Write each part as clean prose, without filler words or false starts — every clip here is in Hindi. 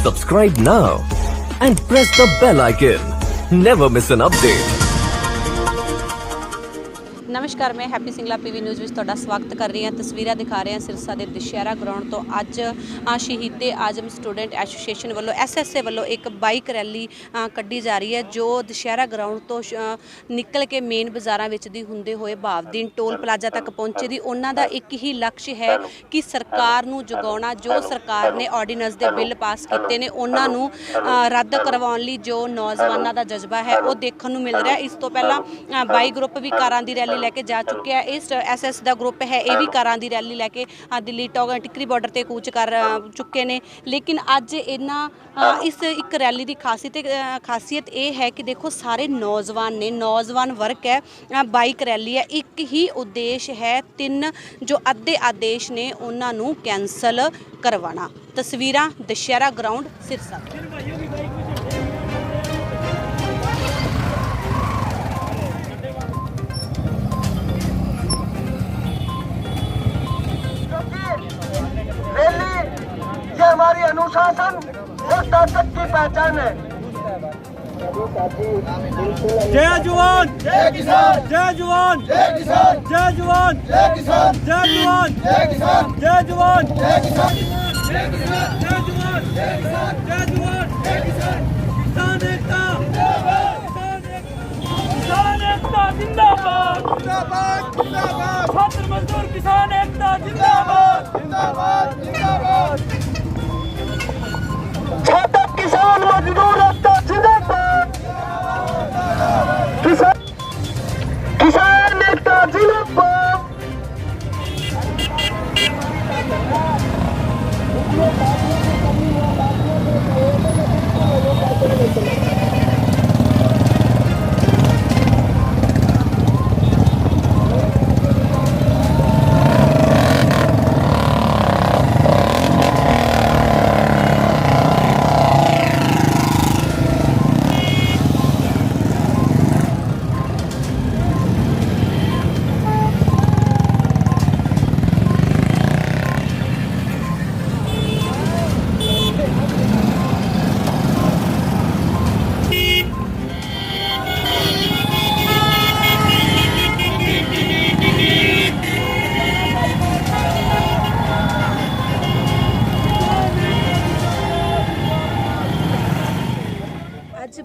Subscribe now and press the bell icon. Never miss an update. नमस्कार, मैं हैप्पी सिंगला पीवी न्यूज़ ਵਿੱਚ ਤੁਹਾਡਾ ਸਵਾਗਤ ਕਰ ਰਹੀ ਹਾਂ। ਤਸਵੀਰਾਂ ਦਿਖਾ ਰਹੇ ਹਾਂ ਸਿਰਸਾ ਦੇ ਦੁਸ਼ਹਿਰਾ ਗਰਾਊਂਡ ਤੋਂ। ਅੱਜ ਸ਼ਹੀਦੇ ਆਜ਼ਮ ਸਟੂਡੈਂਟ ਐਸੋਸੀਏਸ਼ਨ ਵੱਲੋਂ ਐਸਐਸਏ ਵੱਲੋਂ ਇੱਕ ਬਾਈਕ ਰੈਲੀ ਕੱਢੀ ਜਾ ਰਹੀ ਹੈ, ਜੋ ਦੁਸ਼ਹਿਰਾ ਗਰਾਊਂਡ ਤੋਂ ਨਿਕਲ ਕੇ ਮੇਨ ਬਾਜ਼ਾਰਾਂ ਵਿੱਚ ਦੀ ਹੁੰਦੇ ਹੋਏ ਭਾਵਦੀਨ ਟੋਲ ਪਲਾਜ਼ਾ ਤੱਕ ਪਹੁੰਚੇਗੀ। ਉਹਨਾਂ ਦਾ ਇੱਕ ਹੀ ਲਕਸ਼ ਹੈ ਕਿ ਸਰਕਾਰ ਨੂੰ ਜਗਾਉਣਾ। ਜੋ ਸਰਕਾਰ ਨੇ ਆਰਡੀਨੈਂਸ ਦੇ ਬਿੱਲ ਪਾਸ ਕੀਤੇ ਨੇ ਉਹਨਾਂ ਨੂੰ ਰੱਦ ਕਰਵਾਉਣ ਲਈ ਜੋ ਨੌਜਵਾਨਾਂ ਦਾ ਜਜ਼ਬਾ ਹੈ ਉਹ ਦੇਖਣ ਨੂੰ ਮਿਲ ਰਿਹਾ। ਇਸ ਤੋਂ ਪਹਿਲਾਂ 22 ਗਰੁੱਪ ਵੀ ਕਾਰਾਂ ਦੀ ਰੈਲੀ ਲੈ ਕੇ ਜਾ ਚੁੱਕੇ ਆ। ਇਸ ਐਸਐਸ ਦਾ ਗਰੁੱਪ ਹੈ, ਇਹ ਵੀ ਕਾਰਾਂ ਦੀ ਰੈਲੀ ਲੈ ਕੇ ਦਿੱਲੀ ਟਿਕਰੀ ਬਾਰਡਰ ਤੇ ਕੂਚ ਕਰ ਚੁੱਕੇ ਨੇ। ਲੇਕਿਨ ਅੱਜ ਇਹਨਾਂ ਇਸ ਇੱਕ ਰੈਲੀ ਦੀ ਖਾਸੀਅਤ ਇਹ ਹੈ ਕਿ ਦੇਖੋ ਸਾਰੇ ਨੌਜਵਾਨ ਨੇ, ਨੌਜਵਾਨ ਵਰਗ ਹੈ। ਬਾਈਕ ਰੈਲੀ ਹੈ, ਇੱਕ ਹੀ ਉਦੇਸ਼ ਹੈ, 3 ਜੋ ਅੱਧੇ ਆਦੇਸ਼ ਨੇ ਉਹਨਾਂ ਨੂੰ ਕੈਂਸਲ ਕਰਵਾਉਣਾ। ਤਸਵੀਰਾਂ ਦੁਸ਼ਹਿਰਾ ਗਰਾਊਂਡ ਸਿਰਸਾ। ये हमारी अनुशासन और ताकत की पहचान है। जय जवान जय किसान, जय जवान जय किसान, जय जवान जय किसान, जय जवान जय किसान, जय जवान जय किसान, जय किसान, जय जवान जय किसान, जय जवान जय किसान। किसान एकता जिंदाबाद, किसान एकता जिंदाबाद, जिंदाबाद जिंदाबाद। छात्र मजदूर किसान एकता जिंदाबाद, जिंदाबाद जिंदाबाद। छात्र किसान मजदूर एकता जिंदाबाद, किसान एकता जिंदाबाद।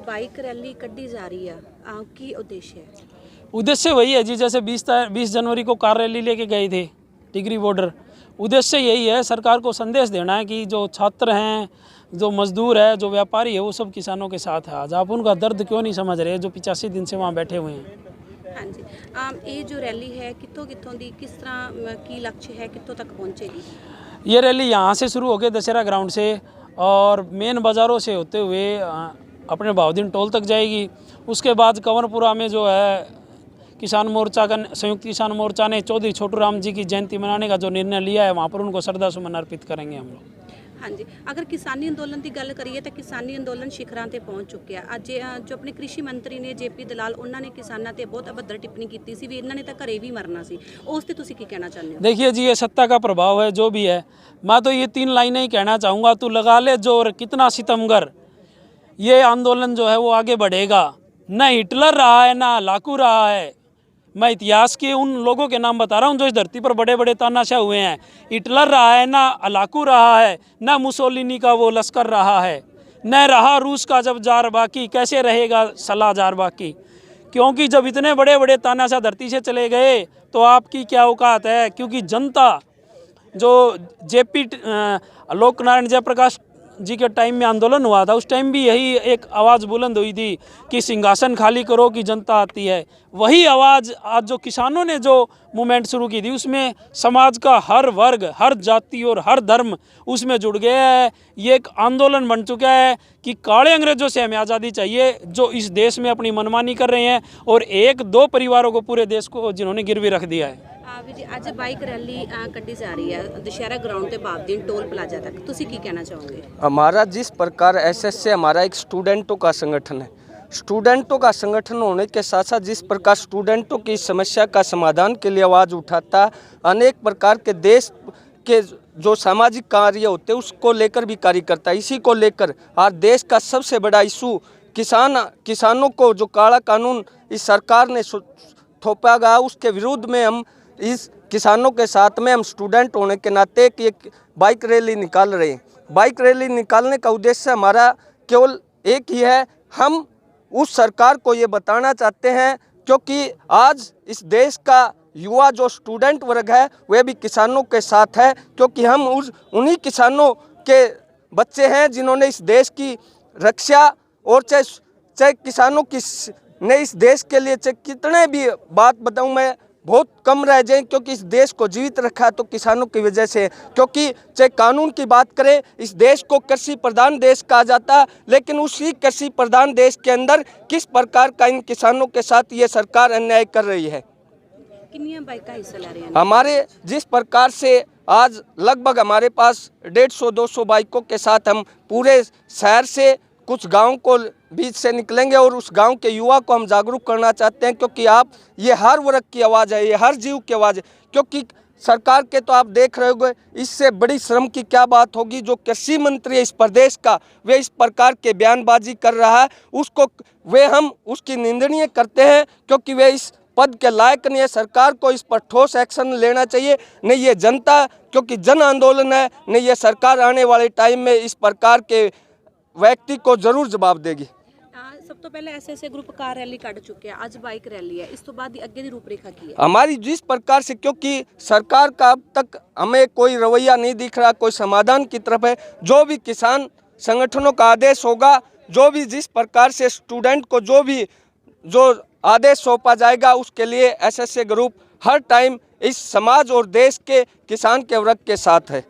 बाइक रैली कड्डी जा रही है, की उद्देश्य है? उद्देश्य वही है जी, जैसे 20 जनवरी को कार रैली लेके गए थे टिकरी बॉर्डर। उद्देश्य यही है, सरकार को संदेश देना है कि जो छात्र हैं, जो मजदूर है, जो व्यापारी है, वो सब किसानों के साथ है। आज आप उनका दर्द क्यों नहीं समझ रहे, जो 85 दिन से वहाँ बैठे हुए हैं। हाँ जी, ये जो रैली है कितों दी किस तरह की लक्ष्य है, कितों तक पहुँचेगी? ये रैली यहाँ से शुरू हो गई दशहरा ग्राउंड से और मेन बाज़ारों से होते हुए अपने भावदीन टोल तक जाएगी। उसके बाद कंवरपुरा में जो है किसान मोर्चा का, संयुक्त किसान मोर्चा ने चौधरी छोटू राम जी की जयंती मनाने का जो निर्णय लिया है, वहाँ पर उनको श्रद्धा सुमन अर्पित करेंगे हम लोग। हाँ जी, अगर किसानी अंदोलन की गल करिए तो किसानी अंदोलन शिखरां ते पहुँच चुके हैं। अज जो अपने कृषि मंत्री ने JP दलाल, उन्होंने किसानों ते बहुत अभद्र टिप्पणी की सी भी इन्होंने तो घरे भी मरना सी। उस ते तुसी की कहना चाहते हो? देखिए जी, ये सत्ता का प्रभाव है, जो भी है। मैं तो ये 3 लाइनें ही कहना चाहूँगा, तू लगा ले जोर कितना सितमगर, ये आंदोलन जो है वो आगे बढ़ेगा। न हिटलर रहा है, ना लाकू रहा है। मैं इतिहास के उन लोगों के नाम बता रहा हूँ जो इस धरती पर बड़े बड़े तानाशाह हुए हैं। हिटलर रहा है, ना लाकू रहा है, ना मुसोलिनी का वो लश्कर रहा है, न रहा रूस का जब जार बाकी, कैसे रहेगा सलाह जार बाकी। क्योंकि जब इतने बड़े बड़े तानाशाह धरती से चले गए तो आपकी क्या औकात है। क्योंकि जनता जो JP लोक नारायण जयप्रकाश जी के टाइम में आंदोलन हुआ था, उस टाइम भी यही एक आवाज़ बुलंद हुई थी कि सिंहासन खाली करो कि जनता आती है। वही आवाज़ आज जो किसानों ने जो मूवमेंट शुरू की थी, उसमें समाज का हर वर्ग, हर जाति और हर धर्म उसमें जुड़ गया है। ये एक आंदोलन बन चुका है कि काले अंग्रेज़ों से हमें आज़ादी चाहिए, जो इस देश में अपनी मनमानी कर रहे हैं और 1-2 परिवारों को पूरे देश को जिन्होंने गिरवी रख दिया है। जी आज बाइक रैली कड्डी जा रही है दशहरा ग्राउंड के भावदीन टोल प्लाजा तक, तुसी की कहना चाहोगे? हमारा जिस प्रकार एसएसए हमारा एक स्टूडेंटों का संगठन है, स्टूडेंटों का संगठन होने के साथ साथ जिस प्रकार स्टूडेंटों की समस्या का समाधान के लिए आवाज़ उठाता, अनेक प्रकार के देश के जो सामाजिक कार्य होते हैं उसको लेकर भी कार्य करता है। इसी को लेकर आज देश का सबसे बड़ा इशू किसानों को जो काला कानून इस सरकार ने थोपा गया, उसके विरुद्ध में हम इस किसानों के साथ में हम स्टूडेंट होने के नाते एक बाइक रैली निकाल रहे हैं। बाइक रैली निकालने का उद्देश्य हमारा केवल एक ही है, हम उस सरकार को ये बताना चाहते हैं, क्योंकि आज इस देश का युवा जो स्टूडेंट वर्ग है वह भी किसानों के साथ है, क्योंकि हम उन्हीं किसानों के बच्चे हैं जिन्होंने इस देश की रक्षा और चाहे किसानों की ने इस देश के लिए चाहे कितने भी बात बताऊं मैं बहुत कम रह जाए, क्योंकि इस देश को जीवित रखा तो किसानों की वजह से। क्योंकि चाहे कानून की बात करें, इस देश को कृषि प्रधान देश कहा जाता, लेकिन उसी कृषि प्रधान देश के अंदर किस प्रकार का इन किसानों के साथ ये सरकार अन्याय कर रही है। कितनी बाइक का हिस्सा ले रहे हैं? हमारे जिस प्रकार से आज लगभग हमारे पास 150-200 बाइकों के साथ हम पूरे शहर से कुछ गाँव को बीच से निकलेंगे और उस गांव के युवा को हम जागरूक करना चाहते हैं, क्योंकि आप ये हर वर्ग की आवाज़ है, ये हर जीव की आवाज़ है। क्योंकि सरकार के तो आप देख रहे होंगे, इससे बड़ी शर्म की क्या बात होगी जो कृषि मंत्री है इस प्रदेश का, वे इस प्रकार के बयानबाजी कर रहा है, हम उसकी निंदनीय करते हैं, क्योंकि वे इस पद के लायक नहीं है। सरकार को इस पर ठोस एक्शन लेना चाहिए, नहीं ये जनता, क्योंकि जन आंदोलन है, नहीं ये सरकार आने वाले टाइम में इस प्रकार के व्यक्ति को जरूर जवाब देगी। सब तो पहले ऐसे ग्रुप कार रैली काट चुके हैं, आज बाइक रैली है, इस तो बाद अगे दी रूपरेखा की है हमारी जिस प्रकार से, क्योंकि सरकार का अब तक हमें कोई रवैया नहीं दिख रहा, कोई समाधान की तरफ है। जो भी किसान संगठनों का आदेश होगा, जो भी जिस प्रकार से स्टूडेंट को जो आदेश सौंपा जाएगा, उसके लिए एसएसए ग्रुप हर टाइम इस समाज और देश के किसान के वर्ग के साथ है।